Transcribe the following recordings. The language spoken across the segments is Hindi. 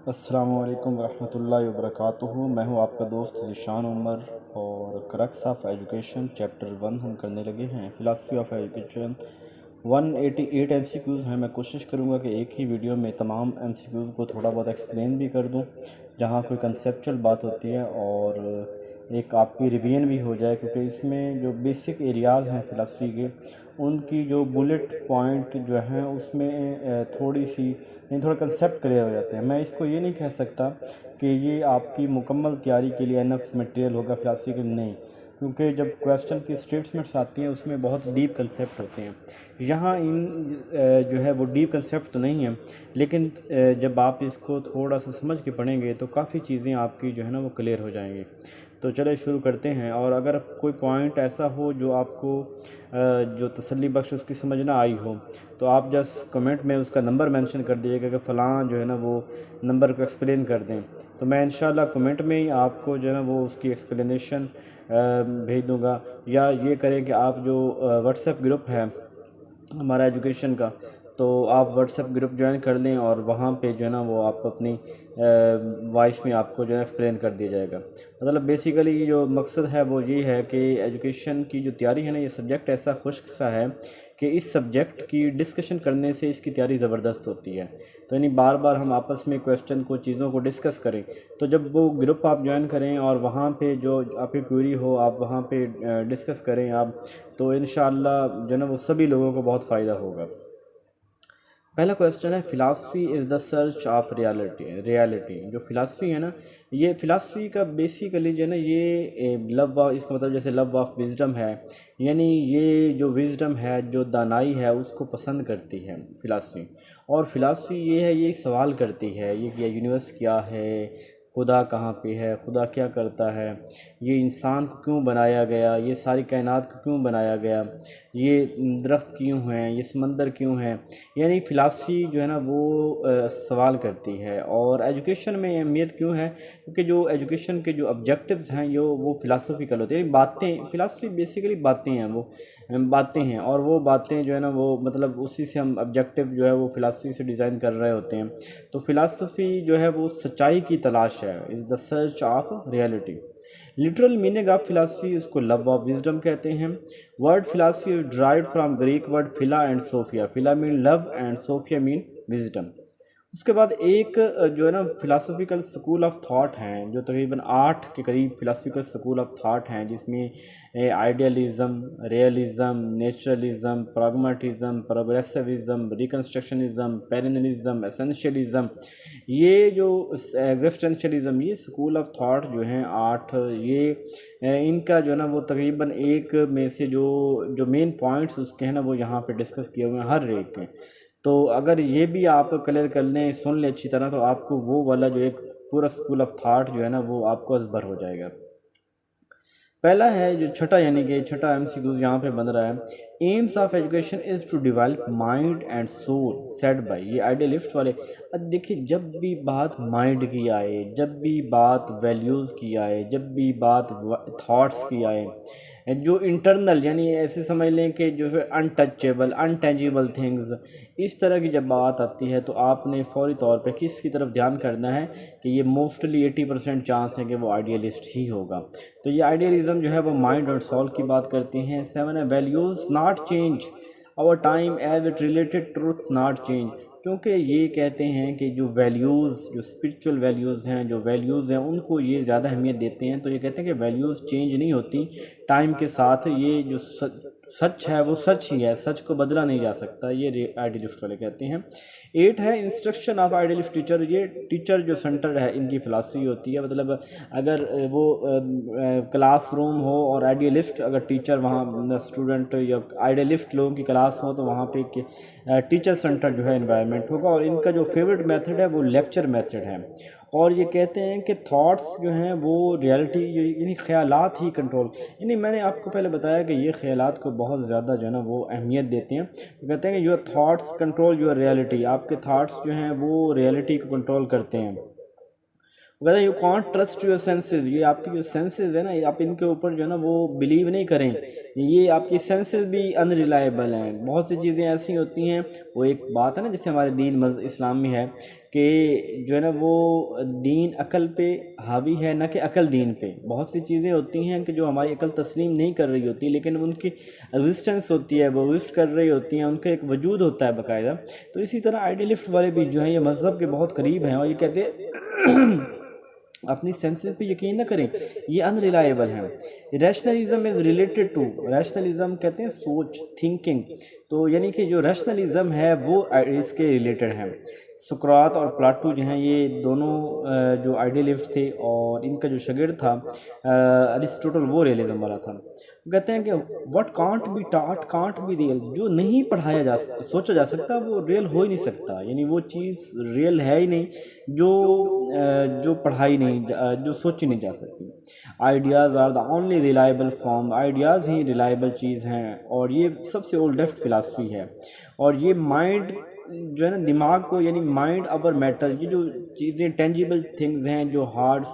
अस्सलामुअलैकुम वरहमतुल्लाहि वबरकातुहू। मैं हूं आपका दोस्त ज़ीशान उमर और क्रक्स ऑफ एजुकेशन चैप्टर 1 हम करने लगे हैं। फ़िलासफ़ी ऑफ एजुकेशन 188 एमसीक्यूज़ हैं। मैं कोशिश करूंगा कि एक ही वीडियो में तमाम एमसीक्यूज़ को थोड़ा बहुत एक्सप्लेन भी कर दूं जहां कोई कंसेप्चुअल बात होती है, और एक आपकी रिवीजन भी हो जाए, क्योंकि इसमें जो बेसिक एरियाज़ हैं फ़िलासफ़ी के, उनकी जो बुलेट पॉइंट जो हैं उसमें थोड़ी सी थोड़ा कंसेप्ट क्लियर हो जाते हैं। मैं इसको ये नहीं कह सकता कि ये आपकी मुकम्मल तैयारी के लिए एनफ मटेरियल होगा फ़िलासफ़ी के, नहीं, क्योंकि जब क्वेश्चन की स्टेटमेंट्स आती हैं उसमें बहुत डीप कंसेप्ट होते हैं। यहाँ जो है वो डीप कंसेप्ट तो नहीं है, लेकिन जब आप इसको थोड़ा सा समझ के पढ़ेंगे तो काफ़ी चीज़ें आपकी जो है ना वो क्लियर हो जाएंगी। तो चले शुरू करते हैं। और अगर कोई पॉइंट ऐसा हो जो आपको जो तसल्ली बख्श उसकी समझ ना आई हो, तो आप जस्ट कमेंट में उसका नंबर मेंशन कर दीजिएगा कि फ़लाँ जो है ना वो नंबर को एक्सप्लेन कर दें, तो मैं इंशाल्लाह कमेंट में ही आपको जो है ना वो उसकी एक्सप्लेनेशन भेज दूंगा। या ये करें कि आप जो व्हाट्सएप ग्रुप है हमारा एजुकेशन का, तो आप व्हाट्सएप ग्रुप ज्वाइन कर लें और वहाँ पे जो है ना वो आप अपनी वॉइस में आपको जो है एक्सप्लेन कर दिया जाएगा। मतलब बेसिकली जो मकसद है वो ये है कि एजुकेशन की जो तैयारी है ना, ये सब्जेक्ट ऐसा खुश्क सा है कि इस सब्जेक्ट की डिस्कशन करने से इसकी तैयारी ज़बरदस्त होती है। तो यानी बार बार हम आपस में क्वेश्चन को, चीज़ों को डिस्कस करें, तो जब वो ग्रुप आप ज्वाइन करें और वहाँ पे जो आपकी क्वेरी हो आप वहाँ पे डिस्कस करें आप, तो इंशाअल्लाह जो है ना वो सभी लोगों को बहुत फ़ायदा होगा। पहला क्वेश्चन है, philosophy is the search of reality. जो फ़िलासफ़ी है ना, ये फ़िलासफ़ी का बेसिकली जो है ना ये लव ऑफ, इसका मतलब जैसे लव ऑफ विज़डम है, यानी ये जो विज़डम है, जो दानाई है, उसको पसंद करती है फ़िलासफ़ी। और फ़िलासफ़ी ये है, ये सवाल करती है ये कि यूनिवर्स क्या है, खुदा कहाँ पे है, खुदा क्या करता है, ये इंसान को क्यों बनाया गया, ये सारी कायनात को क्यों बनाया गया, ये दरख्त क्यों हैं, ये समंदर क्यों हैं। यानी फ़िलासफ़ी जो है ना वो सवाल करती है। और एजुकेशन में अहमियत क्यों है, क्योंकि जो एजुकेशन के जो ऑब्जेक्टिव्स हैं वो फ़िलासफ़िकल होते हैं। बातें, फ़िलासफ़ी बेसिकली बातें हैं, वो बातें हैं, और वो बातें जो है ना वो मतलब उसी से हम ऑब्जेक्टिव जो है वो फ़िलासफ़ी से डिज़ाइन कर रहे होते हैं। तो फ़िलासफ़ी जो है वो सच्चाई की तलाश है, is the search of reality. Literal meaning of philosophy, इसको लव ऑफ विजडम कहते हैं। Word philosophy is derived from Greek word phila and sophia. Phila mean love and sophia mean wisdom. उसके बाद एक जो है ना फिलासफिकल स्कूल ऑफ थॉट हैं, जो तकरीबन 8 के करीब फिलासफिकल स्कूल ऑफ थॉट हैं, जिसमें आइडियलिज़म, रियलिज़म, नेचुरलिज़म, प्रैग्मेटिज़म, प्रोग्रेसिविज़म, रिकन्स्ट्रक्शनिज़म, पेरेनलिज़म, एसेंशियलिज़म, ये जो एग्जिस्टेंशियलिज़म, ये स्कूल ऑफ थॉट जो हैं 8, ये इनका जो है ना वो तकरीबन एक में से जो जो मेन पॉइंट्स उसके हैं ना वो यहाँ पे डिस्कस किए हुए हैं हर एक के। तो अगर ये भी आप क्लियर कर लें, सुन लें अच्छी तरह, तो आपको वो वाला जो एक पूरा स्कूल ऑफ थॉट जो है ना वो आपको असबर हो जाएगा। पहला है जो छठा, यानी कि छठा एमसीक्यू यहाँ पे बन रहा है, aims of education is to develop mind and soul said by, ये आइडियलिस्ट वाले। अब देखिए, जब भी बात माइंड की आए, जब भी बात वैल्यूज़ की आए, जब भी बात थॉट्स की आए, जो इंटरनल, यानी ऐसे समझ लें कि जो अनटचेबल, अनटेंजिबल थिंग्स, इस तरह की जब बात आती है, तो आपने फौरी तौर पे किसकी तरफ ध्यान करना है कि ये मोस्टली 80% चांस है कि वो आइडियलिस्ट ही होगा। तो ये आइडियलिज्म जो है वो माइंड और सोल की बात करती हैं। 7 है, values not change our time as it related truth not change. क्योंकि ये कहते हैं कि जो वैल्यूज़, जो स्पिरिचुअल वैल्यूज़ हैं, जो वैल्यूज़ हैं, उनको ये ज़्यादा अहमियत देते हैं। तो ये कहते हैं कि वैल्यूज़ चेंज नहीं होती टाइम के साथ, ये जो सच है वो सच ही है, सच को बदला नहीं जा सकता, ये आइडियलिस्ट वाले कहते हैं। 8 है, इंस्ट्रक्शन ऑफ आइडियलिस्ट टीचर, ये टीचर जो सेंटर है इनकी फ़िलासफ़ी होती है। मतलब अगर वो क्लासरूम हो और आइडियलिस्ट अगर टीचर वहाँ स्टूडेंट या आइडियलिस्ट लोगों की क्लास हो, तो वहाँ पे टीचर सेंटर जो है इन्वायरमेंट होगा। और इनका जो फेवरेट मेथड है वो लेक्चर मेथड है। और ये कहते हैं कि थॉट्स जो हैं वो रियलिटी, यानी ख्यालात ही कंट्रोल, यानी मैंने आपको पहले बताया कि ये ख्यालात को बहुत ज़्यादा जो है ना वो अहमियत देते हैं। तो कहते हैं कि your thoughts control your reality, आपके थॉट्स जो हैं वो रियलिटी को कंट्रोल करते हैं। कहते हैं you can't trust your senses, ये आपकी जो सेंसेस है ना, आप इनके ऊपर जो है ना वो बिलीव नहीं करें, ये आपकी सेंसेस भी अनरिलायबल हैं। बहुत सी चीज़ें ऐसी होती हैं, वो एक बात है ना, जैसे हमारे दीन इस्लाम में है कि जो है ना वो दीन अकल पे हावी है, ना कि अकल दीन पे। बहुत सी चीज़ें होती हैं कि जो हमारी अकल तस्लीम नहीं कर रही होती, लेकिन उनकी एग्जिस्टेंस होती है, वो एग्जिस्ट कर रही होती हैं, उनका एक वजूद होता है बाकायदा। तो इसी तरह आइडियलिस्ट वाले भी जो हैं ये मज़हब के बहुत करीब हैं, और ये कहते हैं अपनी सेंसेस पे यकीन ना करें, ये अनरिलायबल हैं। Rationalism is related to, rationalism कहते हैं सोच, थिंकिंग। तो यानी कि जो रैशनलिज्म है वो इसके रिलेटेड है। सुकरात और प्लाटू जो हैं ये दोनों जो आइडियलिस्ट थे, और इनका जो शागिर्द था अरिस्टोटल, वो रियलिज्म वाला था। वो कहते हैं कि what can't be taught can't be real, जो नहीं पढ़ाया जा सोचा जा सकता वो रियल हो ही नहीं सकता, यानी वो चीज़ रियल है ही नहीं जो पढ़ाई नहीं जो सोची नहीं जा सकती। Ideas are the only reliable form, ideas ही रिलायबल चीज़ हैं, और ये सबसे ओल्डेस्ट फिलासफी है। और ये माइंड जो है ना, दिमाग को, यानी माइंड अवर मैटर, ये जो चीज़ें टेंजिबल थिंग्स हैं, जो हार्ड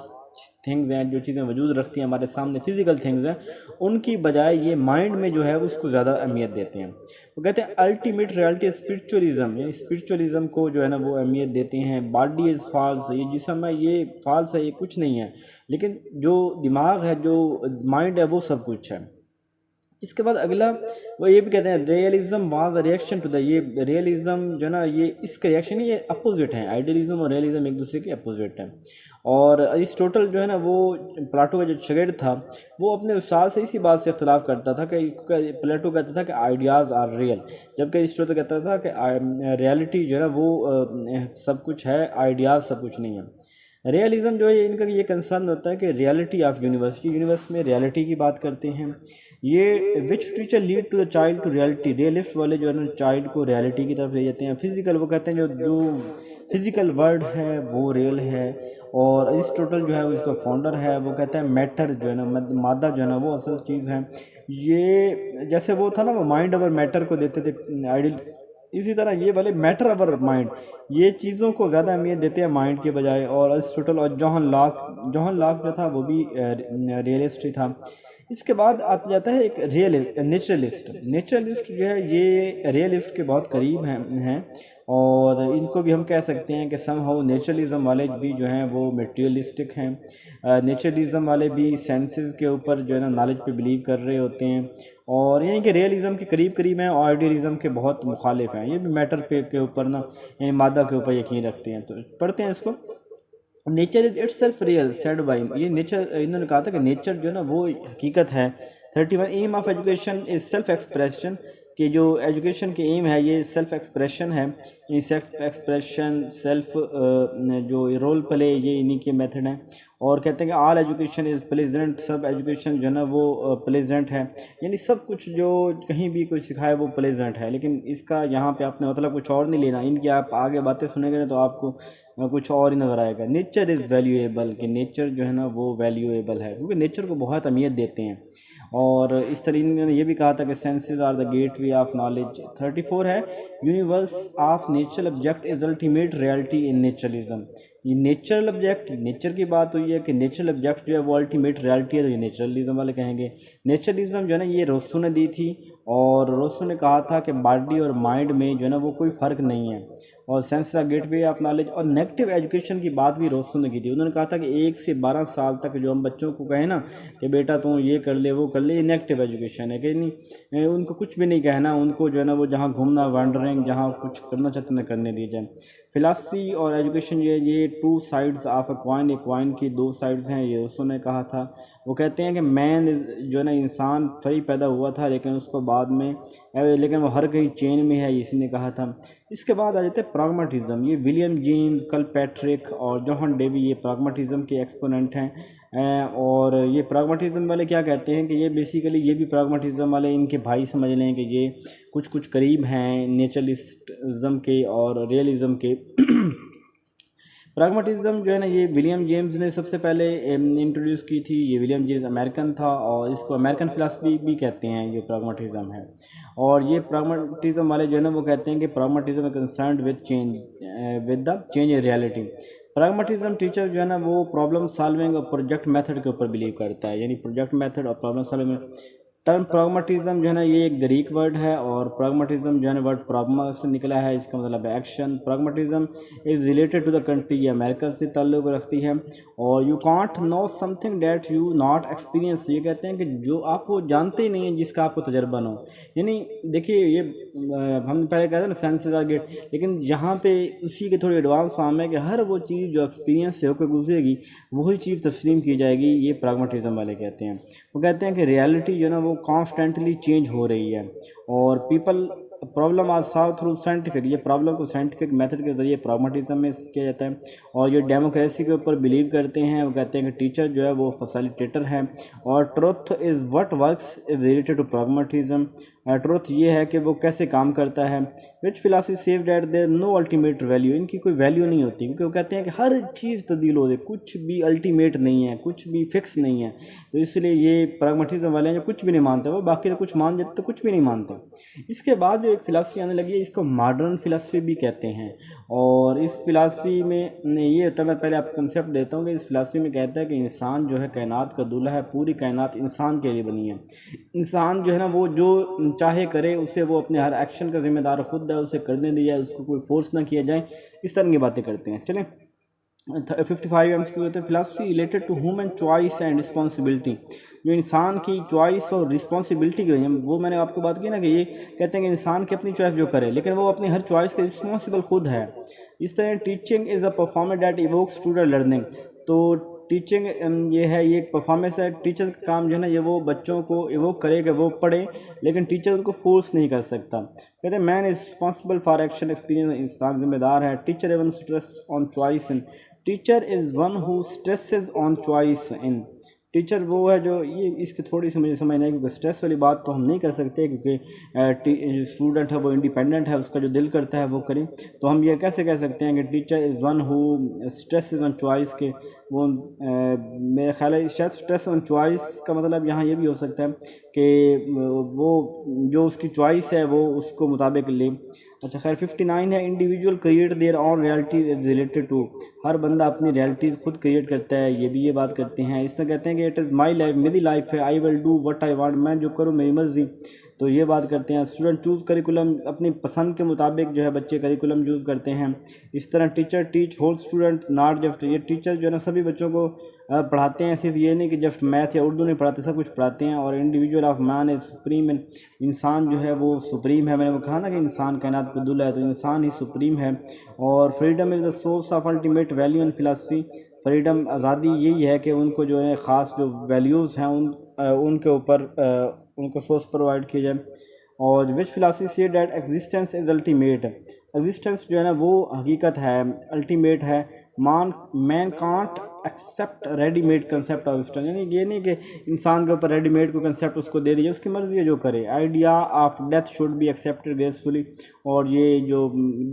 थिंग्स हैं, जो चीज़ें वजूद रखती हैं हमारे सामने, फिजिकल थिंग्स हैं, उनकी बजाय ये माइंड में जो है उसको ज़्यादा अहमियत देते हैं। वो कहते हैं अल्टीमेट रियलिटी स्पिरिचुअलिज्म, यानी स्पिरिचुअलिज्म को जो है ना वो अहमियत देते हैं। बॉडी इज़ फॉल्स, ये जिस्म है ये फॉल्स है, ये कुछ नहीं है, लेकिन जो दिमाग है, जो माइंड है, वो सब कुछ है। इसके बाद अगला वो ये भी कहते हैं realism was a reaction to the, ये रियलिज्म जो ना ये इसका रिएक्शन है, ये अपोजिट है। आइडियलिज्म और रियलिज्म एक दूसरे के अपोजिट हैं। और अरिस्टोटल जो है ना वो प्लाटो का जो शागिर्द था, वो अपने उस्ताद से इसी बात से इख्तलाफ करता था कि प्लेटो कहता था कि आइडियाज़ आर रियल, जबकि अरिस्टोटल कहता था कि रियलिटी जो है ना वो सब कुछ है, आइडियाज़ सब कुछ नहीं है। रियलिज्म जो है इनका ये कंसर्न होता है कि रियलिटी ऑफ यूनिवर्स में रियलिटी की बात करते हैं। ये which teacher lead to the child to reality, realist वाले जो है ना चाइल्ड को रियलिटी की तरफ ले जाते हैं। फिजिकल, वो कहते हैं जो फिजिकल वर्ल्ड है वो रियल है। और अरिस्टोटल जो है वो इसका फाउंडर है, वो कहता है मैटर जो है ना, मादा जो है ना वो असल चीज़ है। ये जैसे वो था ना, वो माइंड ओवर मैटर को देते थे आइडियल, इसी तरह ये वाले मैटर ओवर माइंड, ये चीज़ों को ज़्यादा अहमियत देते हैं माइंड के बजाय। और अरिस्टोटल और जॉन लॉक जो था वो भी रियलिस्ट ही था। इसके बाद आता जाता है एक नेचुरलिस्ट जो है ये रियलिस्ट के बहुत करीब हैं और इनको भी हम कह सकते हैं कि समहाउ नेचुरलिज्म वाले भी जो हैं वो मटेरियलिस्टिक हैं। नेचुरलिज्म वाले भी सेंसेस के ऊपर जो है ना नॉलेज पे बिलीव कर रहे होते हैं, और यानी कि रियलिज्म के करीब हैं, और आइडियलिज्म के बहुत मुखालिफ हैं। ये भी मैटर पे के ऊपर ना, यानी मादा के ऊपर यकीन रखते हैं। तो पढ़ते हैं इसको। Nature is it's self real said by, ये नेचर, इन्होंने कहा था कि नेचर जो है ना वो हकीकत है। 31 aim of education is self expression, कि जो एजुकेशन के एम है ये सेल्फ एक्सप्रेशन है। ये सेल्फ एक्सप्रेशन, सेल्फ जो रोल प्ले, ये इन्हीं के मेथड हैं। और कहते हैं कि ऑल एजुकेशन इज़ प्लेजेंट, सब एजुकेशन जो है ना वो प्लेजेंट है, यानी सब कुछ जो कहीं भी कोई सिखाए वो प्लेजेंट है। लेकिन इसका यहाँ पे आपने मतलब कुछ और नहीं लेना, इनकी आप आगे बातें सुनेंगे तो आपको कुछ और ही नज़र आएगा। नेचर इज़ वैल्यूएबल, कि नेचर जो है ना वो वैल्यूएबल है, क्योंकि नेचर को बहुत अहमियत देते हैं। और इस तरीके ने ये भी कहा था कि senses are the gateway of knowledge. 34 है universe of natural object is ultimate reality in naturalism. ये नेचुरल ऑब्जेक्ट, नेचर की बात हुई है कि नेचुरल ऑब्जेक्ट जो है वो अल्टीमेट रियलिटी है, तो ये नेचुरलिज्म वाले कहेंगे। नेचुरलिज्म जो है ना ये रोसो ने दी थी, और रोसो ने कहा था कि बॉडी और माइंड में जो है ना वो कोई फ़र्क नहीं है, और सेंस का गेटवे ऑफ नॉलेज। और नेगेटिव एजुकेशन की बात भी रोसो ने की थी। उन्होंने कहा था कि 1 से 12 साल तक जो हम बच्चों को कहें ना कि बेटा तू ये कर ले वो कर ले, ये नेगेटिव एजुकेशन है, कि नहीं उनको कुछ भी नहीं कहना, उनको जो है ना वो जहाँ घूमना, वंडरिंग, जहाँ कुछ करना चाहते हैं करने दिए जाए। फिलासफी और एजुकेशन ये two sides of a coin, एक कॉइन की दो साइड्स हैं, ये रोसो ने कहा था। वो कहते हैं कि मैन जो है ना इंसान फ्री पैदा हुआ था, लेकिन उसको बाद में लेकिन वो हर कहीं चेन में है, इसी ने कहा था। इसके बाद आ जाते हैं प्राग्मेटिज्म। ये विलियम जेम्स, किलपैट्रिक और जॉन डेवी ये प्राग्मेटिज्म के एक्सपोनेंट हैं। और ये प्राग्मेटिज्म वाले क्या कहते हैं कि ये बेसिकली ये भी प्राग्मेटिज्म वाले इनके भाई समझ लें कि ये कुछ करीब हैं नेचुरलिस्टिज्म के और रियलिज्म के। प्राग्मेटिज्म जो है ना ये विलियम जेम्स ने सबसे पहले इंट्रोड्यूस की थी। ये विलियम जेम्स अमेरिकन था, और इसको अमेरिकन फिलासफी भी कहते हैं, ये प्राग्मेटिज्म है। और ये प्राग्मेटिज्म वाले जो है ना वो कहते हैं कि pragmatism concerned with change, with the change in reality. Pragmatism teacher जो है ना वो प्रॉब्लम सॉल्विंग और प्रोजेक्ट मेथड के ऊपर बिलीव करता है, यानी प्रोजेक्ट मेथड और प्रॉब्लम सॉल्विंग में टर्म प्रैग्मेटिज्म जो है ना ये एक ग्रीक वर्ड है, और प्रैग्मेटिज्म जो है ना वर्ड प्रैग्मा से निकला है, इसका मतलब है action. Pragmatism is related to the country, ये अमेरिका से ताल्लुक़ रखती है। और you can't know something that you not experience, ये कहते हैं कि जो आप वो जानते ही नहीं हैं जिसका आपको तजर्बा ना हो। यानी देखिए ये हम पहले कहते हैं ना सेंसेस आर गेट, लेकिन यहाँ पे उसी के थोड़ी एडवांस फॉर्म है कि हर वो चीज़ जो एक्सपीरियंस से होकर गुजरेगी वही चीज़ तस्लीम की जाएगी, ये प्रैग्मेटिज्म वाले कहते हैं। वो कहते हैं कि रियलिटी जो है ना वो कॉन्स्टेंटली चेंज हो रही है, और पीपल प्रॉब्लम आज सॉल्व थ्रू साइंटिफिक, ये प्रॉब्लम को साइंटिफिक मेथड के ज़रिए प्रैग्मेटिज्म में किया जाता है। और ये डेमोक्रेसी के ऊपर बिलीव करते हैं, वो कहते हैं कि टीचर जो है वो फैसिलिटेटर है, और truth is what works is related to pragmatism. Truth ये है कि वो कैसे काम करता है। Which philosophy says that there no ultimate value, इनकी कोई वैल्यू नहीं होती, क्योंकि वो कहते हैं कि हर चीज़ तब्दील हो जाए, कुछ भी अल्टीमेट नहीं है, कुछ भी फिक्स नहीं है। तो इसलिए ये प्रैग्मेटिज्म वाले हैं जो कुछ भी नहीं मानते, वो बाकी तो कुछ मान देते तो कुछ भी नहीं मानते। इसके बाद जो एक फ़िलासफ़ी आने लगी है, इसको मॉडर्न फ़िलासफ़ी भी कहते हैं। और इस फ़िलासफ़ी में ये होता है, मैं पहले आपको कंसेप्ट देता हूँ कि इस फ़िलासफ़ी में कहता है कि इंसान जो है कायनात का दूल्हा है, पूरी कायनात इंसान के लिए बनी है। इंसान जो है ना वो जो चाहे करे, उसे वो अपने हर एक्शन का जिम्मेदार खुद है, उसे करने दिया जाए, उसको कोई फोर्स ना किया जाए, इस तरह की बातें करते हैं। चलें 55 MCQ होते हैं। Philosophy related to human choice and responsibility, जो इंसान की चॉइस और रिस्पॉन्सिबिलिटी की वजह, वो मैंने आपको बात की ना कि ये कहते हैं कि इंसान की अपनी चॉइस जो करे, लेकिन वो अपनी हर चॉइस के रिस्पॉन्सिबल खुद है। इस तरह teaching is a performance that evokes student learning, तो टीचिंग ये है, ये एक परफॉर्मेंस है। टीचर का काम जो है ना ये वो बच्चों को इवोक करे कि वो पढ़े, लेकिन टीचर उनको फोर्स नहीं कर सकता। कहते हैं man is responsible for action experience, इंसान जिम्मेदार है। Teacher even stress on choice in, teacher is one who stresses on choice in, teacher वो है जो, ये इसकी थोड़ी सी मुझे समझ नहीं, क्योंकि स्ट्रेस वाली बात तो हम नहीं कर सकते, क्योंकि स्टूडेंट है वो इंडिपेंडेंट है, उसका जो दिल करता है वो करें। तो हम ये कैसे कह सकते हैं कि teacher is one who stress on choice के, वो मेरा ख्याल है शायद स्ट्रेस ऑन चॉइस का मतलब यहाँ ये भी हो सकता है कि वो जो उसकी चॉइस है वो उसको मुताबिक ले। अच्छा खैर 59 है, individual create their own reality related to, हर बंदा अपनी रियलिटीज़ खुद क्रिएट करता है, ये भी ये बात करते हैं। इस तरह कहते हैं कि इट इज़ माई लाइफ, मेरी लाइफ है, I will do what I want, मैं जो करूँ मेरी मर्जी, तो ये बात करते हैं। स्टूडेंट चूज़ करिकुलम, अपनी पसंद के मुताबिक जो है बच्चे करिकुलम चूज़ करते हैं। इस तरह teacher teach whole student not just, ये टीचर जो है ना सभी बच्चों को पढ़ाते हैं, सिर्फ ये नहीं कि जस्ट मैथ या उर्दू नहीं पढ़ाते, सब कुछ पढ़ाते हैं। और individual of man is supreme, इंसान जो है वो सुप्रीम है। मैंने वो कहा ना कि इंसान कायनात को दूल्हा है, तो इंसान ही सुप्रीम है। और freedom is the source of ultimate value in philosophy, freedom आज़ादी यही है कि उनको जो है ख़ास जो वैल्यूज़ हैं उनके ऊपर उनको सोर्स प्रोवाइड किया जाए। और विच फिलासफी से that existence is ultimate, existence जो है ना वो हकीकत है, अल्टीमेट है। Man can't accept readymade concept of existence, यानी ये नहीं कि इंसान के ऊपर रेडीमेड को कंसेप्ट उसको दे दीजिए, उसकी मर्ज़ी है जो करे। Idea of death should be accepted gracefully, और ये जो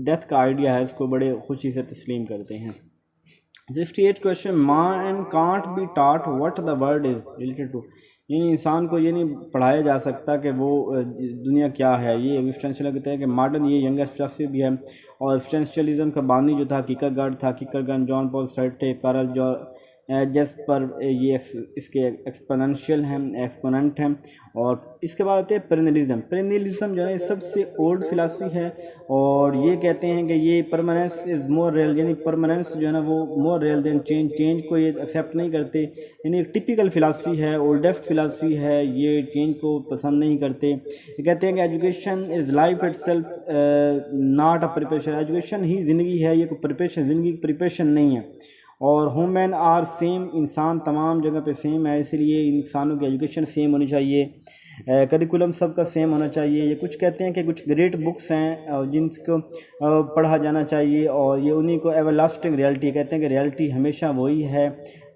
डेथ का आइडिया है इसको बड़े खुशी से तस्लीम करते हैं। 68 question, man can't be taught what the word is related to, यानी इंसान को ये नहीं पढ़ाया जा सकता कि वो दुनिया क्या है। ये एग्जिस्टेंशियल कहते हैं कि मॉडर्न ये यंगेस्ट फिलॉसफी भी है। और एग्जिस्टेंशियलिज्म का बानी जो था किकरगार्ड, जॉन पॉल सार्ट्रे, कार्ल जैस्पर, ये इसके एक्सपोनेंशियल हैं, एक्सपोनेंट हैं। और इसके बाद आते हैं पेरेनियलिज्म जो है सबसे ओल्ड फिलासफी है, और ये कहते हैं कि ये परमानेंस इज़ मोर रियल, यानी परमानेंस जो है ना वो more real than change, change को ये एक्सेप्ट नहीं करते। यानी टिपिकल फिलासफी है, ओल्डेस्ट फिलासफी है, ये चेंज को पसंद नहीं करते। ये कहते हैं कि education is life itself not a preparation, education ही ज़िंदगी है, ये कोई प्रिपरेशन, ज़िंदगी की प्रिपरेशन नहीं है। और ह्यूमन आर सेम, इंसान तमाम जगह पे सेम है, इसलिए इंसानों की एजुकेशन सेम होनी चाहिए, करिकुलम सबका सेम होना चाहिए। ये कुछ कहते हैं कि कुछ ग्रेट बुक्स हैं जिनको पढ़ा जाना चाहिए, और ये उन्हीं को एवरलास्टिंग रियलिटी कहते हैं कि रियलिटी हमेशा वही है।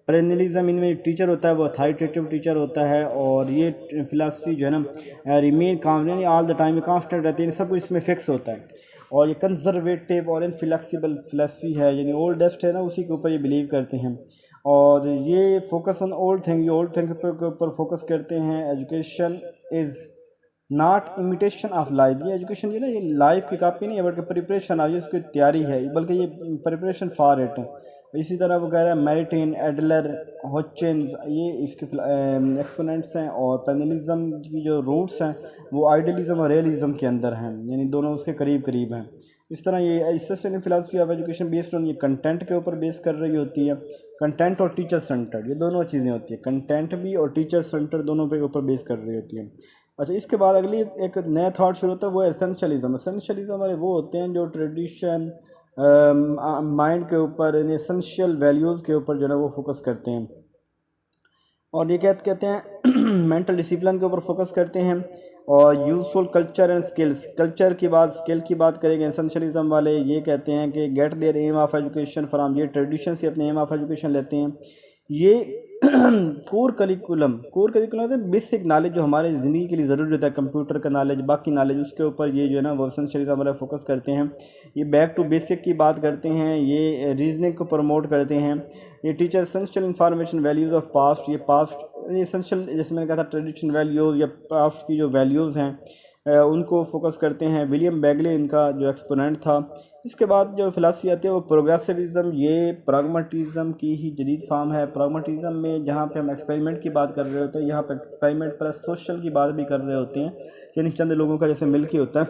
पेरेनियलिज्म, इनमें टीचर होता है वो अथॉरिटेटिव टीचर होता है, और ये फिलासफी जो है ना remain constant all the time, constant रहती है, सब कुछ इसमें फिक्स होता है। और ये कंजर्वेटिव और इनफ्लेक्सिबल फिलासफी है, यानी ओल्डेस्ट है ना उसी के ऊपर ये बिलीव करते हैं। और ये फोकस ऑन ओल्ड थिंग, ये ओल्ड थिंग के ऊपर फोकस करते हैं। Education is not imitation of life. ये एजुकेशन ये ना ये लाइफ की कापी नहीं है बल्कि प्रिपरेशन ऑफ, ये इसकी तैयारी है, बल्कि ये प्रिपरेशन फॉर इट। इसी तरह वो कह रहा है मैरिटिन, एडलर, हॉचिंस, ये इसके एक्सपोनेंट्स हैं, और पैनलिज्म की जो रूट्स हैं वो आइडियलिज्म और रियलिज्म के अंदर हैं, यानी दोनों उसके करीब करीब हैं। इस तरह ये system philosophy of education based on, ये कंटेंट के ऊपर बेस कर रही होती है। कंटेंट और टीचर सेंटर्ड, ये दोनों चीज़ें होती है, कंटेंट भी और टीचर सेंटर दोनों पे ऊपर बेस कर रही होती है। अच्छा, इसके बाद अगली एक नया थॉट शुरू होता है, वो एसेंशियलिज्म। एसेंशियलिज्म वाले वो होते हैं जो ट्रेडिशन माइंड के ऊपर, एसेंशियल वैल्यूज़ के ऊपर जो है वो फोकस करते हैं, और ये कहते हैं मेंटल डिसिप्लिन के ऊपर फोकस करते हैं, और useful culture and skills, culture की बात, स्किल की बात करेंगे। एसेंशियलिज्म वाले ये कहते हैं कि get their aim of education from, ये ट्रेडिशन से अपने एम ऑफ एजुकेशन लेते हैं। ये कोर करिकुलम से बेसिक नॉलेज जो हमारे ज़िंदगी के लिए ज़रूरी होता है, कंप्यूटर का नॉलेज, बाकी नॉलेज, उसके ऊपर ये जो है ना वो एसेंशियलिज्म वाला फोकस करते हैं। ये बैक टू बेसिक की बात करते हैं, ये रीजनिंग को प्रमोट करते हैं। ये teacher essential information values of past, ये पास्ट एसेंशियल, जैसे मैंने कहा था ट्रेडिशनल वैल्यूज़ या पास्ट की जो वैल्यूज़ हैं उनको फोकस करते हैं। विलियम बैगले इनका जो एक्सपोनेंट था। इसके बाद जो फिलासफी आती है वो प्रोग्रेसिविज्म, ये प्राग्मेटिज्म की ही जदीद फॉर्म है। प्राग्मेटिज्म में जहाँ पे हम एक्सपेरिमेंट की बात कर रहे होते हैं, यहाँ पे एक्सपेरिमेंट प्लस सोशल की बात भी कर रहे होते हैं, यानी चंद लोगों का जैसे मिल के होता है।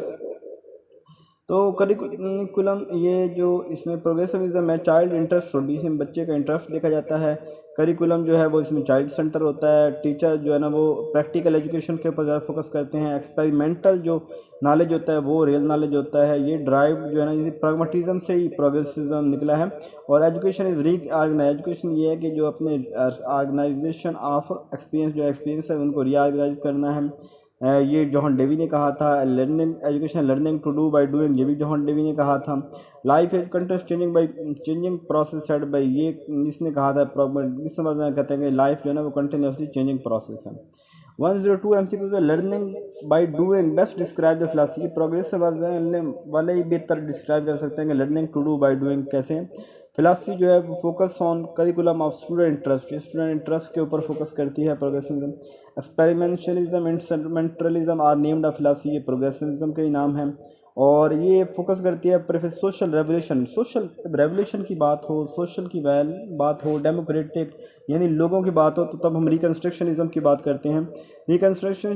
तो करिकुलम, ये जो इसमें प्रोग्रेसिविज्म है, चाइल्ड इंटरेस्ट होती है, इसमें बच्चे का इंटरेस्ट देखा जाता है। करिकुलम जो है वो इसमें चाइल्ड सेंटर होता है। टीचर जो है ना वो प्रैक्टिकल एजुकेशन के ऊपर ज़्यादा फोकस करते हैं। एक्सपेरिमेंटल जो नॉलेज होता है वो रियल नॉलेज होता है। ये ड्राइव जो है ना इसी प्राग्मेटिज्म से ही प्रोग्रेसिविज्म निकला है। और एजुकेशन इज़ री ऑर्गेनाइज, एजुकेशन ये है कि जो अपने ऑर्गेनाइजेशन ऑफ एक्सपीरियंस, जो एक्सपीरियंस है उनको रीऑर्गेनाइज करना है। ये जॉन डेवी ने कहा था। Learning education, learning to do by doing, ये भी जॉन डेवी ने कहा था। Life is continuous changing by changing process said by, ये इसने कहा था। इस समझ में कहते हैं कि लाइफ जो है ना वो कंटिन्यूसली चेंजिंग प्रोसेस है। 102 MCQ है, learning by doing best describe the philosophy. Progress वाले ही बेहतर डिस्क्राइब कर सकते हैं कि learning to do by doing कैसे। फिलासफी जो है वो focus on curriculum of student interest, student interest के ऊपर फोकस करती है। Progressivism, experimentalism, instrumentalism are named of philosophy, ये प्रोग्रेसिविज्म के ही नाम है। और ये फोकस करती है prefer social revolution, social revolution की बात हो, सोशल की बात हो, डेमोक्रेटिक यानी लोगों की बात हो, तो तब हम रिकन्स्ट्रक्शनिज्म की बात करते हैं। रिकन्स्ट्रक्शन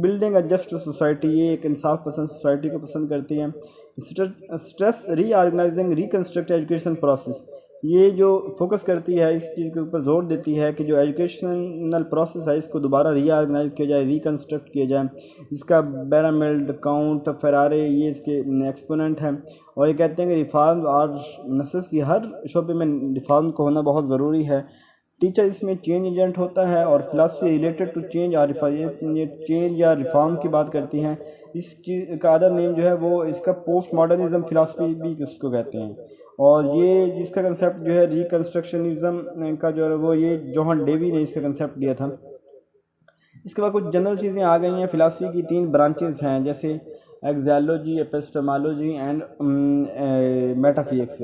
बिल्डिंग अ जस्ट सोसाइटी, ये एक इंसाफ पसंद सोसाइटी को पसंद करती है। Stress reorganising reconstruct education process, ये जो फोकस करती है इस चीज़ के ऊपर जोर देती है कि जो एजुकेशनल प्रोसेस है इसको दोबारा रीऑर्गेनाइज किया जाए, रिकन्स्ट्रक्ट किया जाए। इसका बैरामिल्ड, काउंट, फेरारे ये इसके एक्सपोनेंट हैं। और ये कहते हैं कि रिफॉर्म और नेसेसरी, हर शोबे में रिफॉर्म को होना बहुत ज़रूरी है। टीचर इसमें चेंज एजेंट होता है, और फिलासफी रिलेटेड टू चेंज और ये चेंज या रिफॉर्म की बात करती हैं। इस चीज़ का अदर नेम जो है वो इसका पोस्ट मॉडर्निज्म फिलासफी भी इसको कहते हैं। और ये जिसका कंसेप्ट जो है रिकन्स्ट्रक्शनिज्म का जो है वो ये जॉन डेवी ने इसका कंसेप्ट दिया था। इसके बाद कुछ जनरल चीज़ें आ गई हैं। फिलासफी की 3 ब्रांचेस हैं, जैसे एक्सोलॉजी, एपिस्टेमोलॉजी एंड मेटाफिजिक्स।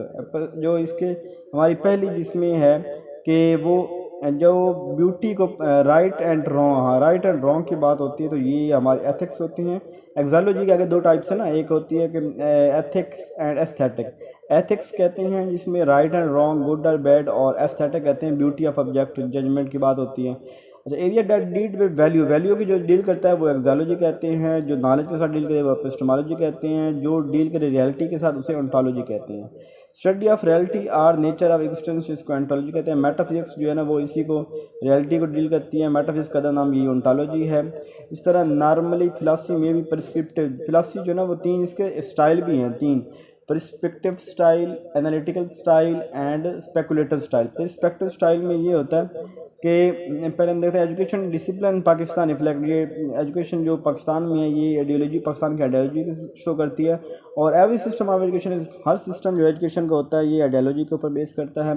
जो इसके हमारी पहली जिसमें है कि वो जो ब्यूटी को राइट एंड रॉन्ग की बात होती है, तो ये हमारी एथिक्स होती हैं। एक्सोलॉजी के आगे 2 टाइप्स है ना, एक होती है कि एथिक्स एंड एस्थेटिक। एथिक्स कहते हैं जिसमें राइट एंड रॉन्ग, गुड और बैड, और एस्थेटिक कहते हैं ब्यूटी ऑफ ऑब्जेक्ट, जजमेंट की बात होती है। अच्छा, area that deal with value की जो डील करता है वो एक्सोलॉजी कहते हैं। जो नॉलेज के साथ डील करे वो एपिस्टेमोलॉजी कहते हैं। जो डील करे रियलिटी के साथ उसे ओंटोलॉजी कहते हैं। Study of reality or nature of existence, इसको ओंटोलॉजी कहते हैं। मेटाफिजिक्स जो है ना वो इसी को रियलिटी को डील करती है। मेटाफिजिक्स का नाम ये ओंटोलॉजी है। इस तरह नॉर्मली फिलासफी में भी प्रिस्क्रिप्टिव फिलासफी जो है ना वो 3 इसके स्टाइल भी हैं, 3: perspective style, analytical style and speculative style. Perspective style में ये होता है कि पहले हम देखते हैं एजुकेशन डिसिप्लिन पाकिस्तान रिफ्लेक्ट, ये एजुकेशन जो पाकिस्तान में है ये आइडियोलॉजी पाकिस्तान की आइडियोलॉजी की शो करती है। और every system of education, her system जो एजुकेशन का होता है ये आइडियोलॉजी के ऊपर बेस करता है।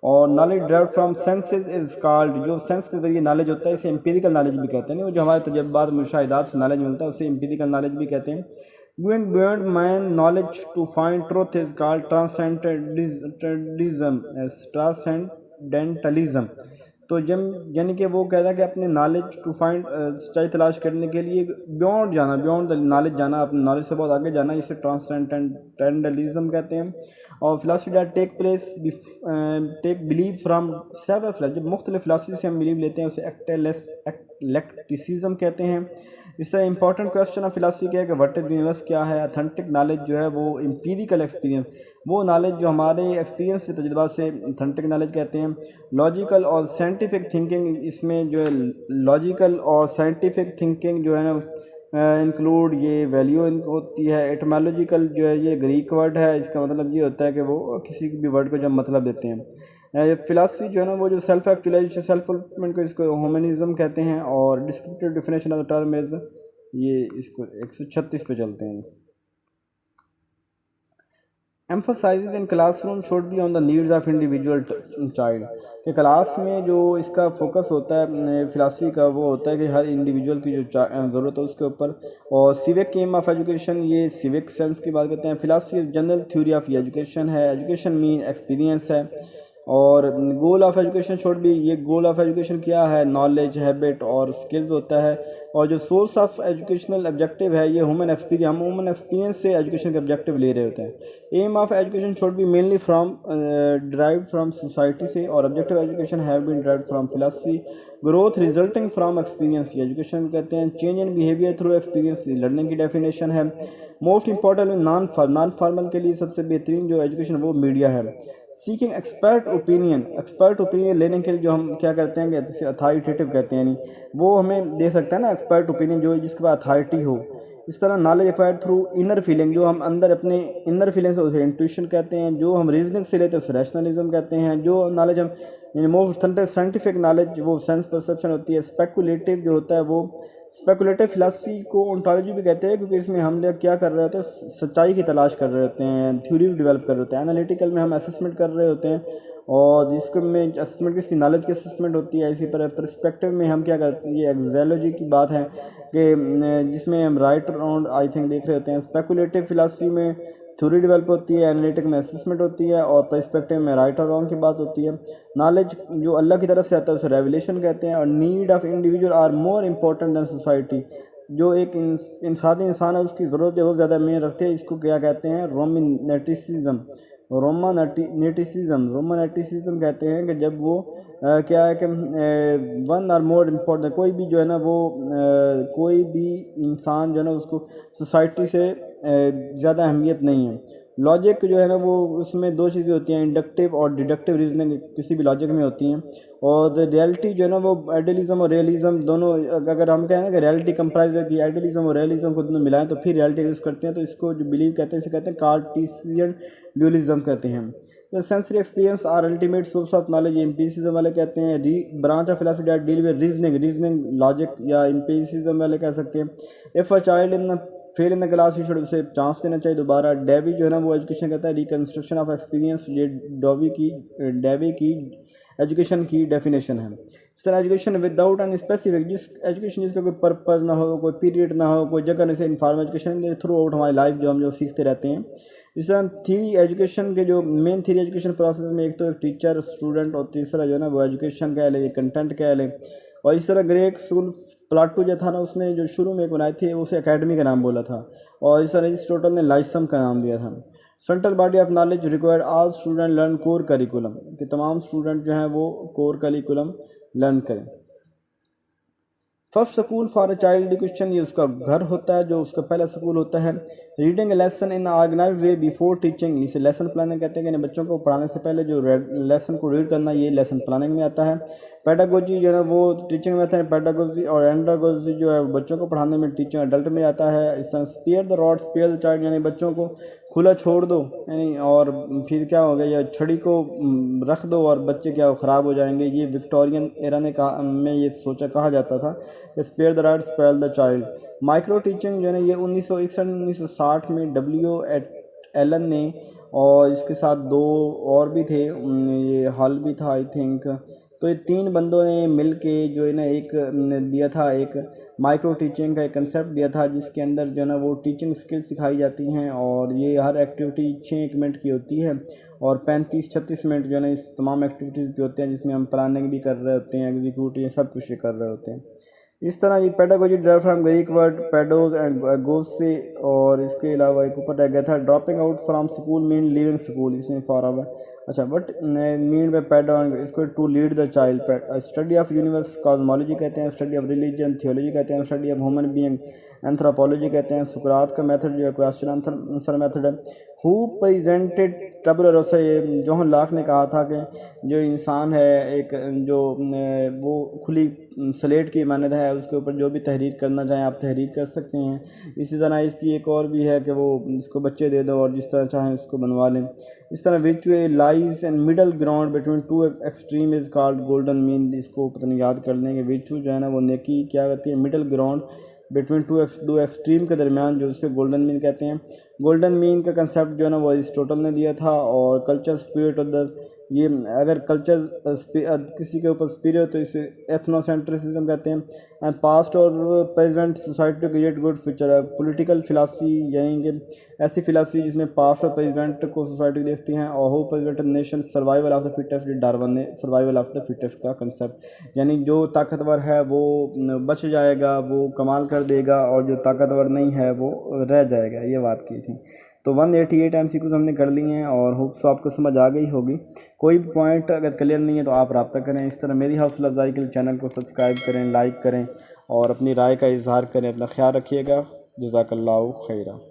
और knowledge drive from senses is called, जो सेंस के जरिए नॉलेज होता है इसे एम्पिरिकल नॉलेज भी कहते हैं। जो हमारे तजर्बात मुशाहिदात से नॉलेज मिलता है उसे एम्पिरिकल नॉलेज भी कहते हैं। Going beyond man knowledge to find truth is called transcendentalism. तो जब यानी कि वो कहता है कि अपने नॉलेज टू फाइंड सच्चाई तलाश करने के लिए बियॉन्ड जाना, बियॉन्ड द नॉलेज जाना, अपने नॉलेज से बहुत आगे जाना, इसे ट्रांसेंडेंटलिज्म कहते हैं। और philosophy that take believe from several philosophy, जब मुख्तलिफ फिलासफी से हम बिलीव लेते हैं उसे एक्लेक्टिसिज्म कहते हैं। इस तरह इंपॉर्टेंट क्वेश्चन ऑफ फिलासफी क्या है कि व्हाट इज यूनिवर्स क्या है। अथेंटिक नॉलेज जो है वो एम्पिरिकल एक्सपीरियंस, वो नॉलेज जो हमारे एक्सपीरियंस से, तजुर्बात से, अथेंटिक नॉलेज कहते हैं। लॉजिकल और साइंटिफिक थिंकिंग, इसमें जो है लॉजिकल और साइंटिफिक थिंकिंग जो है ना इंक्लूड ये वैल्यू होती है। एटमोलॉजिकल जो है ये ग्रीक वर्ड है, इसका मतलब ये होता है कि वो किसी भी वर्ड को जब मतलब देते हैं। फिलासफी जो है ना वो जो सेल्फ एक्चुअलाइजेशन, सेल्फ फुलफिलमेंट को इसको ह्यूमनिज्म कहते हैं। और descriptive definition of the term is, ये इसको 136 पे चलते हैं। Emphasises in classroom should be on the needs of individual child, कि क्लास में जो इसका फोकस होता है फिलासफी का, वो होता है कि हर इंडिविजुअल की जो ज़रूरत है उसके ऊपर। और सिविक एम ऑफ एजुकेशन, ये सिविक सेंस की बात करते हैं। Philosophy general theory of education है। एजुकेशन मीन एक्सपीरियंस है। और गोल ऑफ एजुकेशन शुड भी, ये गोल ऑफ एजुकेशन क्या है, नॉलेज, हैबिट और स्किल्स होता है। और जो सोर्स ऑफ एजुकेशनल ऑब्जेक्टिव है ये ह्यूमन एक्सपीरियंस, हम ह्यूमन एक्सपीरियंस से एजुकेशन के ऑब्जेक्टिव ले रहे होते हैं। Aim of education should be mainly from drive from society से, और objective education have been drive from philosophy. Growth resulting from experience, education कहते हैं। Change in behaviour through experience, learning की डेफिनेशन है। मोस्ट इंपॉर्टेंट नॉन फॉर्मल के लिए सबसे बेहतरीन जो एजुकेशन वो मीडिया है। Seeking expert opinion, expert opinion लेने के लिए जो हम क्या करते हैं, जैसे अथॉरिटेटिव कहते हैं, यानी वो हमें दे सकता है ना एक्सपर्ट ओपिनियन, जो जिसके पास अथॉरिटी हो। इस तरह knowledge acquired through inner feeling, जो हम अंदर अपने इनर फीलिंग से उसे इंट्यूशन कहते हैं। जो हम रीजनिंग से लेते हैं उसे रैशनलिज्म कहते हैं। जो नॉलेज हम मोस्ट साइंटिफिक नॉलेज वो सेंस परसेप्शन होती है। स्पेकुलेटिव जो होता है वो, स्पेकुलेटिव फिलासफी को ओंटोलॉजी भी कहते हैं, क्योंकि इसमें हम लोग क्या कर रहे होते हैं, सच्चाई की तलाश कर रहे होते हैं, थ्योरीज डेवलप कर रहे होते हैं। एनालिटिकल में हम असेसमेंट कर रहे होते हैं, और जिसको में असेसमेंट किसकी, नॉलेज की असेसमेंट होती है। इसी पर परस्पेक्टिव में हम क्या करते हैं, ये एक्सोलॉजी की बात है कि जिसमें हम राइट राउंड आई थिंक देख रहे होते हैं। स्पेकुलेटिव फिलासफी में थ्योरी डेवलप होती है, एनालिटिक में असेसमेंट होती है, और पर्सपेक्टिव में राइट और रॉन्ग की बात होती है। नॉलेज जो अल्लाह की तरफ से आता है उसे रेवलेशन कहते हैं। और need of individual are more important than society, जो एक इंसान है उसकी ज़रूरत बहुत ज़्यादा मेन रखते हैं। इसको क्या कहते हैं, रोमानेटिसिज्म कहते हैं। कि जब वो क्या है कि वन आर मोर इम्पोर्टेंट, कोई भी जो है ना वो कोई भी इंसान जो है ना उसको सोसाइटी से ज़्यादा अहमियत नहीं है। लॉजिक जो है ना वो, उसमें दो चीज़ें होती हैं, इंडक्टिव और डिडक्टिव रीजनिंग किसी भी लॉजिक में होती हैं। और रियलिटी जो है ना वो आइडियलिज्म और रियलिज्म दोनों, अगर हम कहें ना कि रियलिटी कंप्राइज है कि आइडियलिज्म और रियलिज्म को दोनों मिलाएं तो फिर रियलिटी एग्जिस्ट करते हैं। तो इसको जो बिलीव कहते हैं इसे कहते हैं कार्टेशियन ड्यूलिज्म कहते हैं। तो sensory experience are ultimate source of knowledge, empiricism वाले कहते हैं। Branch of philosophy that deal with reasoning logic, या एम्पिरिसिज्म वाले कह सकते हैं। If a child in fail in the class you should उसे चांस देना चाहिए दोबारा। डेवी जो है ना वो एजुकेशन कहता है रिकन्स्ट्रक्शन ऑफ एक्सपीरियंस, ये डेवी की एजुकेशन की डेफिनेशन है। इस तरह एजुकेशन विदाउट एन स्पेसिफिक, जिस एजुकेशन जिसका कोई पर्पज़ ना हो, कोई पीरियड ना हो, कोई जगह नहीं से इन्फॉर्म एजुकेशन थ्रू आउट हमारी लाइफ जो हम जो सीखते रहते हैं। इस तरह थ्री एजुकेशन के जो मेन थ्री एजुकेशन प्रोसेस में, एक तो एक टीचर, स्टूडेंट, और तीसरा जो है ना वो एजुकेशन कह ले, कंटेंट कह ले। और इस तरह ग्रेक स्कूल प्लाटू जो था ना उसने जो शुरू में बनाई थी उसे एकेडमी का नाम बोला था। और इस तरह एरिस्टोटल ने लाइसम का नाम दिया था। Central body of knowledge required all student learn core curriculum, कि तमाम स्टूडेंट जो हैं वो कोर करिकुलम लर्न करें। First school for a child education, ये उसका घर होता है, जो उसका पहला स्कूल होता है। Reading a lesson in organize way before teaching, इसे लेसन प्लानिंग कहते हैं कि बच्चों को पढ़ाने से पहले जो लेसन को रीड करना, ये लेसन प्लानिंग में आता है। पेडागोजी जो है वो टीचिंग में आता है, पेडागोजी। और एंडागोजी जो है बच्चों को पढ़ाने में, टीचिंग अडल्ट में आता है। इस तरह spare the rod spare the child, यानी बच्चों को खुला छोड़ दो, यानी और फिर क्या हो गया, या छड़ी को रख दो और बच्चे क्या ख़राब हो जाएंगे। ये विक्टोरियन एरा ने कहा, में ये सोचा कहा जाता था, spare the rod spare the child. Micro teaching जो है ना ये 1961-1960 में डब्ल्यू एलन ने, और इसके साथ दो और भी थे, ये हॉल भी था आई थिंक। तो ये तीन बंदों ने मिल के जो है ना एक दिया था, एक माइक्रो टीचिंग का एक कंसेप्ट दिया था जिसके अंदर जो है ना वो टीचिंग स्किल्स सिखाई जाती हैं और ये हर एक्टिविटी 6 मिनट की होती है और 35-36 मिनट जो है ना इस तमाम एक्टिविटीज़ के होते हैं जिसमें हम प्लानिंग भी कर रहे होते हैं, एग्जीक्यूट ये सब कुछ कर रहे होते हैं। इस तरह ये pedagogy derived from Greek word pedos and gogos से, और इसके अलावा एक ऊपर रह गया था dropping out from school mean leaving school, इसमें फॉर अब अच्छा but mean by pedo and इसको to lead the child. Study of universe cosmology कहते हैं, स्टडी ऑफ रिलीजन थियोलॉजी कहते हैं, study of human being anthropology कहते हैं। सुकरात का मेथड जो है क्वेश्चन आंसर मेथड है। हु प्रेजेंटेड टबुला रोसा, ये जॉन लॉक ने कहा था कि जो इंसान है एक जो वो खुली स्लेट की मानद है, उसके ऊपर जो भी तहरीर करना चाहें आप तहरीर कर सकते हैं। इसी तरह इसकी एक और भी है कि वो इसको बच्चे दे दो और जिस तरह चाहें उसको बनवा लें। इस तरह which way lies and middle ground between two extreme is called golden mean, इसको पता याद कर लेंगे। विच जो है ना वो नेकी क्या कहती है, मिडल ग्राउंड बिटवीन दो एक्सट्रीम के दरमियान, जो उसके गोल्डन मीन कहते हैं। गोल्डन मीन का कंसेप्ट जो है ना वो अरिस्टोटल ने दिया था। और कल्चर स्पिरिट ऑफ द, ये अगर कल्चर किसी के ऊपर स्पिरिट तो इसे एथनोसेंट्रिसिज्म कहते हैं। एंड पास्ट और present society to create good future है। पॉलिटिकल फिलासफी यानी कि ऐसी फिलासफी जिसमें पास्ट और प्रेजेंट को सोसाइटी देखती हैं। और हो present nation survival of the fittest, Darwin ने सर्वाइवल ऑफ द फिटेस्ट का कंसेप्ट, यानी जो ताकतवर है वो बच जाएगा, वो कमाल कर देगा, और जो ताकतवर नहीं है वो रह जाएगा, ये बात की थी। तो 188 MCQs हमने कर लिए हैं और होप सो आपको समझ आ गई होगी। कोई भी पॉइंट अगर क्लियर नहीं है तो आप रब्ता करें। इस तरह मेरी हौसला अफजाई के लिए चैनल को सब्सक्राइब करें, लाइक करें और अपनी राय का इजहार करें। अपना ख्याल रखिएगा। जज़ाकल्लाहु खैरा।